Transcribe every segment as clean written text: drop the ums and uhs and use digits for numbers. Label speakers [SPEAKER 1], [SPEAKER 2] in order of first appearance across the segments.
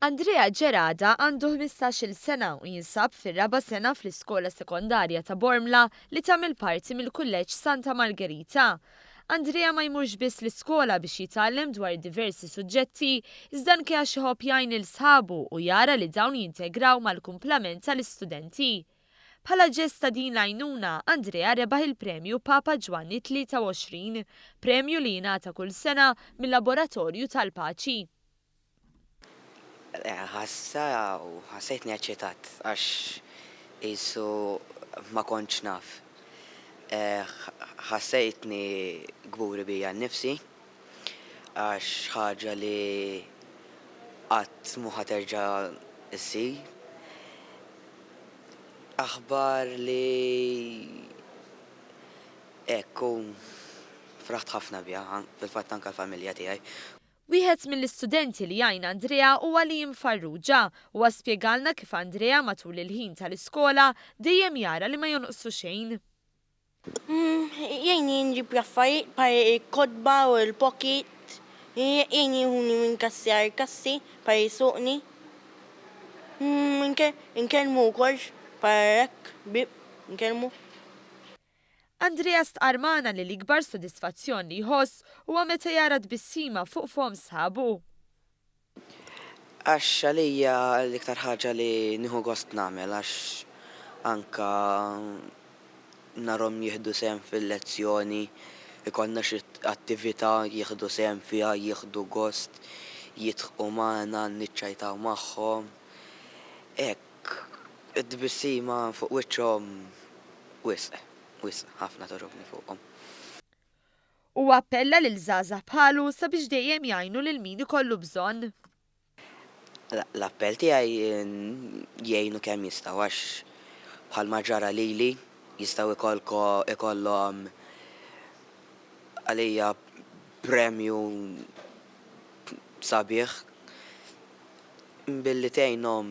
[SPEAKER 1] Andrea Ġerada għandu 15-il sena u jinsab fir-raba sena fl-iskola sekondarja ta' Bormla li tagħmel parti mill-Kulleġġ Santa Margherita. Andrea ma jmurx biss l-iskola biex jitgħallem dwar diversi suġġetti, iżda anke għax iħobb jgħin lil sħabu u jara li dawn jintegraw mal-kumplament tal-istudenti. Bħala ġesta din l-għajnuna, Andrea rebaħ il-premju Papa Ġwanni 23, premju li jingħata kull sena mill-Laboratorju tal-Paċi.
[SPEAKER 2] Ħassejtni eċċitat għax jisu ma kontx naf. Ħassejtni gburi bija nnifsi għax ħaġa li qatt mu ħaterġa' issir. Aħbar li ekku fraħt ħafna bija, fil-fatt anke l-familja tiegħi.
[SPEAKER 1] Wieħed mill-istudenti li jgħin Andrea huwa Liam Farrugia u spjegalna kif Andrea matul il-ħin tal-iskola dejjem jara li ma jonqsu xejn.
[SPEAKER 3] Jgħini nġib affarijiet par il-kodba u l-pocket, jgħini jħuni minn kassjar kassi par jisuqni. Nkelmu kolx par ek bib, nkelmu.
[SPEAKER 1] Andrea stqarmana li l-ikbar sodisfazzjon li jħoss huwa meta jara tbissima fuq fom sħabu.
[SPEAKER 2] Għax għalija l-iktar ħaġa li nieħu gost nagħmel għax anka narhom jieħdu sehem fil-lezzjoni, ikollna xi attività jieħdu sehem fiha, jieħdu gost, jidħqu magħna, niċċajtaw magħhom. Hekk, id-tbissima fuq wiċċhom wisq ħafna torobni fuqhom.
[SPEAKER 1] U appella lil żgħażagħ bħalu sabiex dejjem jgħinu lil min ikollu bżonn.
[SPEAKER 2] L-appell tiegħi jgħinu kemm jistgħu għax bħalma ġara lili jistgħu ikollhom għalija premju sabiħ billi tgħinhom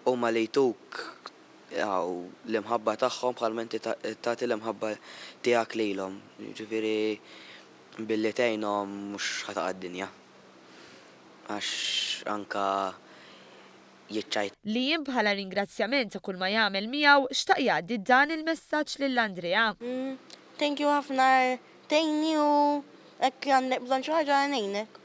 [SPEAKER 2] huma li jtuk l-imħabba tagħhom bħalma inti tagħti l-imħabba tiegħek lilhom. Jiġifieri billi tgħinhom mhux ħataqa' d-dinja. Għax anka jiċċajt.
[SPEAKER 1] Liam bħala ringrazzjament ta' kull ma jagħmel miegħu xtaq jgħaddi dan il-messaġġ lil Andrea.
[SPEAKER 3] Thank you ħafna tgħinni u hekk għandek bżonn xi ħaġa ngħinek.